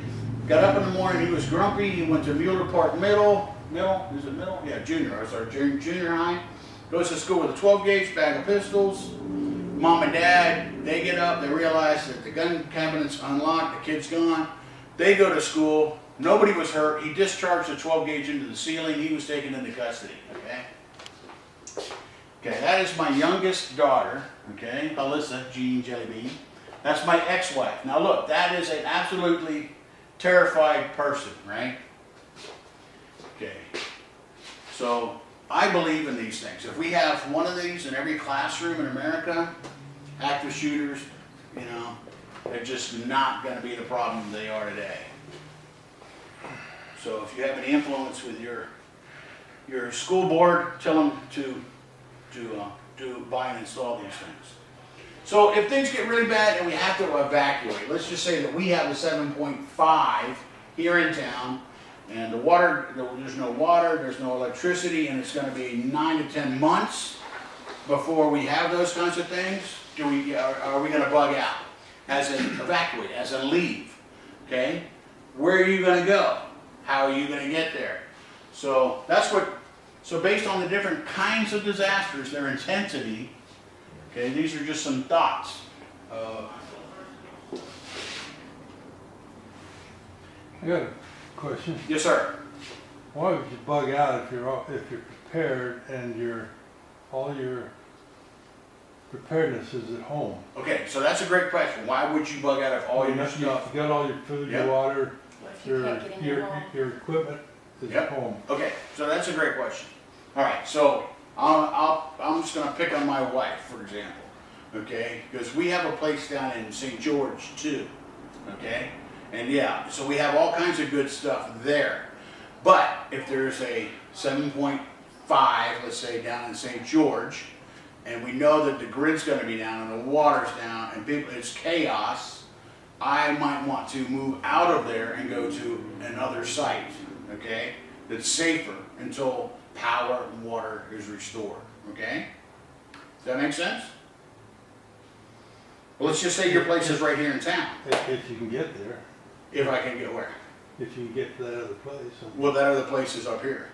Speaker 1: got up in the morning, he was grumpy, he went to Mueller Park Middle, is it middle? Yeah, junior high. Goes to school with a 12-gauge bag of pistols. Mom and dad, they get up, they realize that the gun cabinet's unlocked, the kid's gone. They go to school, nobody was hurt. He discharged the 12-gauge into the ceiling. He was taken into custody, okay? Okay, that is my youngest daughter, okay? Alyssa, Jean Jellybean. That's my ex-wife. Now look, that is an absolutely terrified person, right? Okay, so I believe in these things. If we have one of these in every classroom in America, active shooters, they're just not going to be the problem they are today. So if you have any influence with your school board, tell them to buy and install these things. So if things get really bad and we have to evacuate, let's just say that we have a 7.5 here in town, and there's no water, there's no electricity, and it's going to be 9 to 10 months before we have those kinds of things. Are we going to bug out? As in evacuate, as in leave, okay? Where are you going to go? How are you going to get there? So based on the different kinds of disasters, their intensity, okay, these are just some thoughts.
Speaker 2: I got a question.
Speaker 1: Yes, sir.
Speaker 2: Why would you bug out if you're prepared and all your preparedness is at home?
Speaker 1: Okay, so that's a great question. Why would you bug out if all your
Speaker 2: You got all your food,
Speaker 1: Yep.
Speaker 2: your water,
Speaker 5: What if you can't get in your home?
Speaker 2: your equipment is
Speaker 1: Yep.
Speaker 2: at home.
Speaker 1: Okay, so that's a great question. All right, so I'm just going to pick on my wife, for example, okay? Because we have a place down in St. George too, okay? And yeah, so we have all kinds of good stuff there. But if there's a 7.5, let's say, down in St. George, and we know that the grid's going to be down and the water's down and it's chaos, I might want to move out of there and go to another site, okay, that's safer until power and water is restored, okay? Does that make sense? Well, let's just say your place is right here in town.
Speaker 2: If you can get there,
Speaker 1: If I can get where?
Speaker 2: if you can get to that other place.
Speaker 1: Well, that other place is up here.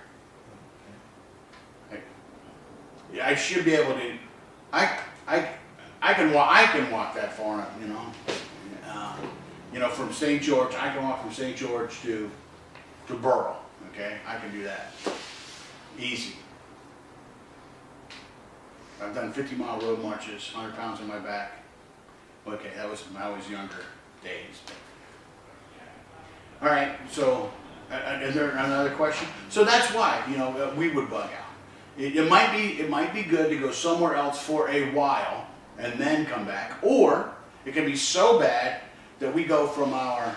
Speaker 1: Yeah, I should be able to. I can walk that far, from St. George. I can walk from St. George to Burl. Okay, I can do that. Easy. I've done 50-mile road marches, 100 pounds on my back. Okay, that was when I was younger days. All right, so is there another question? So that's why we would bug out. It might be good to go somewhere else for a while and then come back, or it can be so bad that we go from our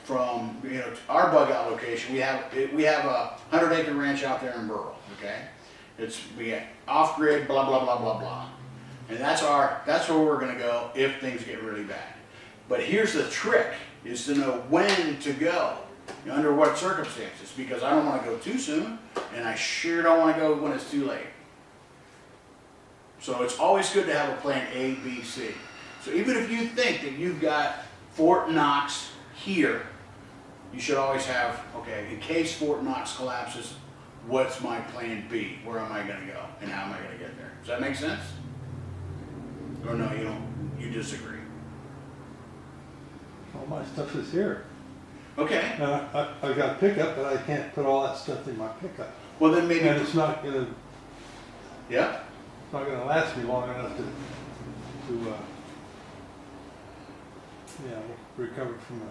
Speaker 1: from, you know, our bug out location, we have a 100-acre ranch out there in Burl, okay? We got off-grid, blah, blah, blah, blah, blah. And that's where we're gonna go if things get really bad. But here's the trick, is to know when to go, under what circumstances, because I don't wanna go too soon, and I sure don't wanna go when it's too late. So it's always good to have a plan A, B, C. So even if you think that you've got Fort Knox here, you should always have, okay, in case Fort Knox collapses, what's my plan B? Where am I gonna go? And how am I gonna get there? Does that make sense? Or no, you don't, you disagree?
Speaker 2: All my stuff is here.
Speaker 1: Okay,
Speaker 2: I got a pickup, but I can't put all that stuff in my pickup.
Speaker 1: well then maybe,
Speaker 2: And it's not gonna
Speaker 1: yeah,
Speaker 2: last me long enough to recover from the.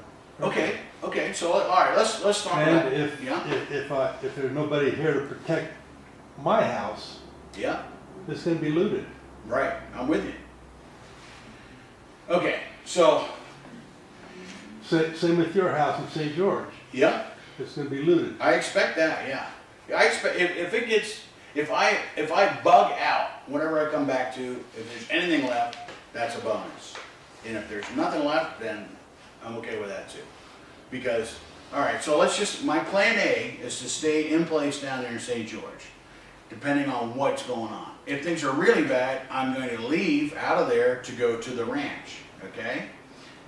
Speaker 1: okay, so, all right, let's talk about,
Speaker 2: And
Speaker 1: yeah,
Speaker 2: if there's nobody here to protect my house,
Speaker 1: yeah,
Speaker 2: it's gonna be looted.
Speaker 1: right, I'm with you. Okay, so,
Speaker 2: Same with your house in St. George,
Speaker 1: yeah,
Speaker 2: it's gonna be looted.
Speaker 1: I expect that, yeah. I expect, if I bug out, whenever I come back to, if there's anything left, that's a bonus. And if there's nothing left, then I'm okay with that too. Because, all right, so my plan A is to stay in place down there in St. George, depending on what's going on. If things are really bad, I'm going to leave out of there to go to the ranch, okay?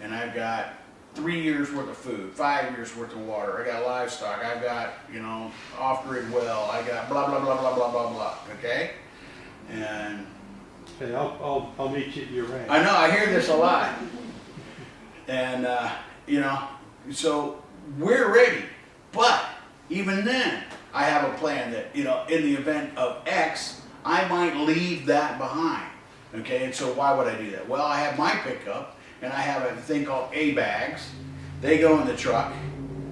Speaker 1: And I've got 3 years worth of food, 5 years worth of water, I got livestock, I've got, you know, off-grid well, I got blah, blah, blah, blah, blah, blah, blah, okay? And
Speaker 2: Okay, I'll meet you at your ranch.
Speaker 1: I know, I hear this a lot. And, you know, so we're ready. But even then, I have a plan that, you know, in the event of X, I might leave that behind. Okay, and so why would I do that? Well, I have my pickup, and I have a thing called A bags. They go in the truck.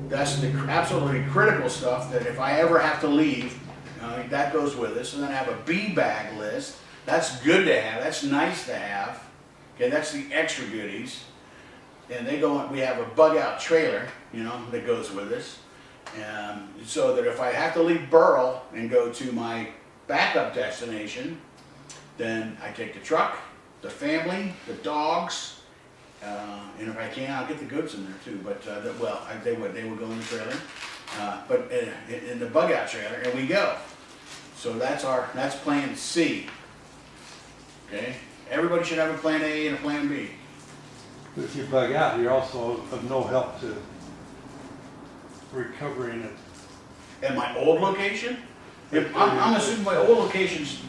Speaker 1: That's the absolutely critical stuff that if I ever have to leave, that goes with us. And then I have a B bag list. That's good to have. That's nice to have. Okay, that's the extra goodies. And they go. We have a bug out trailer, you know, that goes with us. So that if I have to leave Burl and go to my backup destination, then I take the truck, the family, the dogs, and if I can, I'll get the goats in there too. But they would go in the trailer, but in the bug out trailer, and we go. So that's plan C. Okay, everybody should have a plan A and a plan B.
Speaker 2: But if you bug out, you're also of no help to recovering it.
Speaker 1: At my old location, I'm assuming my old location's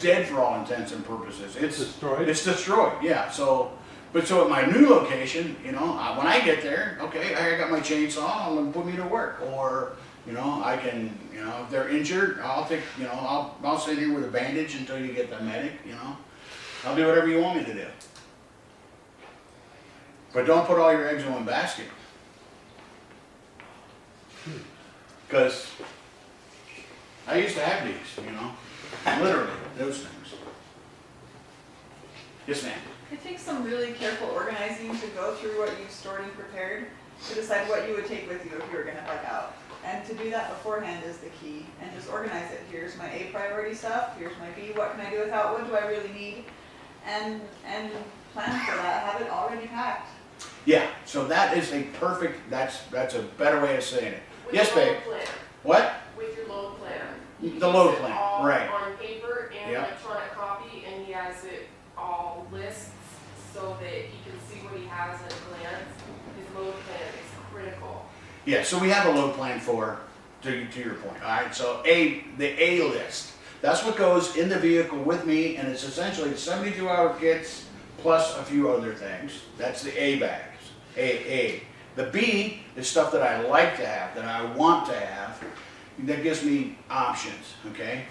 Speaker 1: dead for all intents and purposes. It's
Speaker 2: destroyed?
Speaker 1: It's destroyed, yeah. So at my new location, you know, when I get there, okay, I got my chainsaw, I'm gonna put me to work. Or, you know, I can, you know, if they're injured, I'll take, you know, I'll sit here with a bandage until you get the medic, you know. I'll do whatever you want me to do. But don't put all your eggs in one basket. Because I used to have these, you know, literally, those things. Yes, ma'am.
Speaker 6: It takes some really careful organizing to go through what you've stored and prepared to decide what you would take with you if you were gonna bug out. And to do that beforehand is the key, and just organize it. Here's my A priority stuff, here's my B, what can I do without, what do I really need? And plan for that, have it already packed.
Speaker 1: Yeah, so that is a perfect, that's a better way of saying it.
Speaker 5: With
Speaker 1: Yes,
Speaker 5: your
Speaker 1: babe.
Speaker 5: load planner.
Speaker 1: What?
Speaker 5: With your load planner. He
Speaker 1: The load
Speaker 5: keeps it
Speaker 1: plan,
Speaker 5: all
Speaker 1: right.
Speaker 5: on paper and
Speaker 1: Yeah.
Speaker 5: electronic copy, and he has it all lists so that he can see what he has at a glance. His load plan is critical.
Speaker 1: Yeah, so we have a load plan to your point. All right, so the A list. That's what goes in the vehicle with me, and it's essentially 72-hour kits plus a few other things. That's the A bags, A. The B is stuff that I like to have, that I want to have, that gives me options, okay?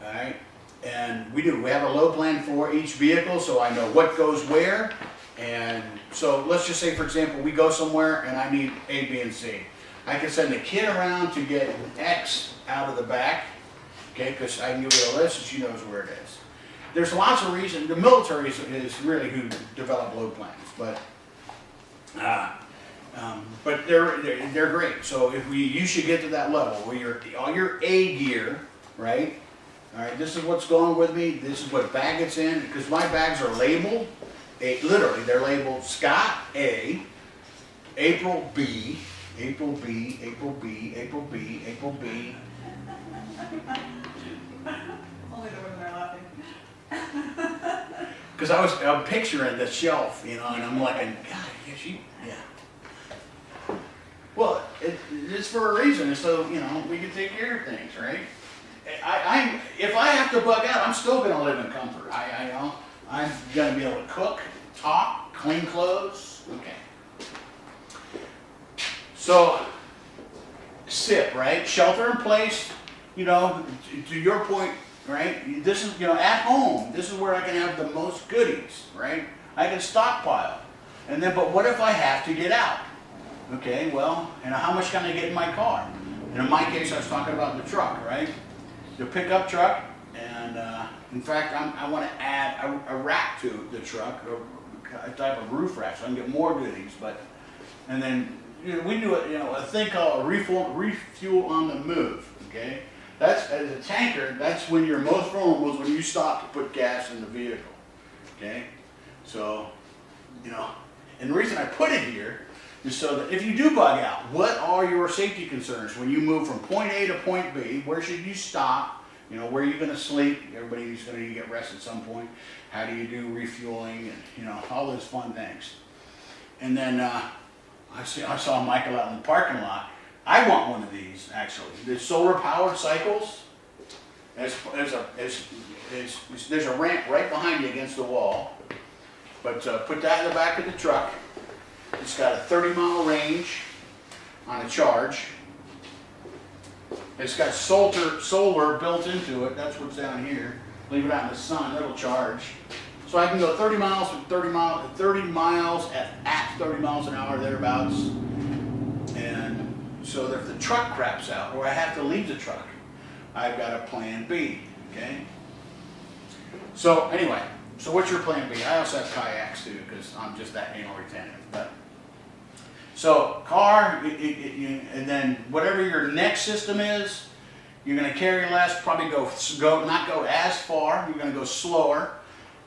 Speaker 1: All right, and we have a load plan for each vehicle, so I know what goes where. And so let's just say, for example, we go somewhere and I need A, B, and C. I can send the kid around to get X out of the back, okay, because I can give her a list and she knows where it is. There's lots of reasons. The military is really who develop load plans, but But they're great. So if you should get to that level where all your A gear, right? All right, this is what's going with me. This is what bag it's in, because my bags are labeled. Literally, they're labeled Scott A, April B, April B, April B, April B, April B.
Speaker 6: Only the women are laughing.
Speaker 1: Because I'm picturing the shelf, you know, and I'm like, God, yeah. Well, it's for a reason, so, you know, we can take care of things, right? If I have to bug out, I'm still gonna live in comfort. I'm gonna be able to cook, talk, clean clothes, okay. So, SIP, right? Shelter in place, you know, to your point, right? This is, you know, at home, this is where I can have the most goodies, right? I can stockpile. And then, but what if I have to get out? Okay, well, and how much can I get in my car? And in my case, I was talking about the truck, right? The pickup truck, and in fact, I want to add a rack to the truck, a type of roof rack, so I can get more goodies. And then we do a thing called a refuel on the move. Okay, that's as a tanker. That's when you're most vulnerable, is when you stop to put gas in the vehicle. Okay, so and the reason I put it here is so that if you do bug out, what are your safety concerns when you move from point A to point B? Where should you stop? You know, where are you going to sleep? Everybody's going to get rest at some point. How do you do refueling and all those fun things? And then I saw Michael out in the parking lot. I want one of these actually. The solar powered cycles. There's a ramp right behind you against the wall. But put that in the back of the truck. It's got a 30-mile range on a charge. It's got solar built into it. That's what's down here. Leave it out in the sun, it'll charge. So I can go 30 miles at 30 miles an hour, thereabouts. And so that if the truck craps out, or I have to leave the truck, I've got a plan B, okay? So anyway, so what's your plan B? I also have kayaks too, because I'm just that anal retentive. So car, and then whatever your next system is, you're going to carry less, probably not go as far, you're going to go slower,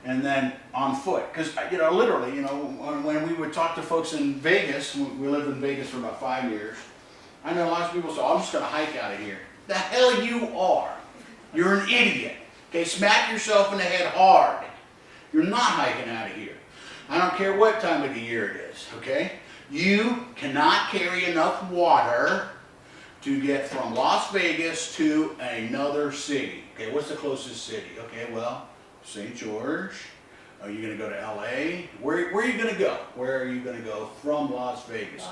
Speaker 1: and then on foot. Because, literally, when we would talk to folks in Vegas, we lived in Vegas for about 5 years, I know lots of people say, I'm just going to hike out of here. The hell you are. You're an idiot. Okay, smack yourself in the head hard. You're not hiking out of here. I don't care what time of the year it is, okay? You cannot carry enough water to get from Las Vegas to another city. Okay, what's the closest city? Okay, well, St. George. Are you going to go to LA? Where are you going to go? Where are you going to go from Las Vegas?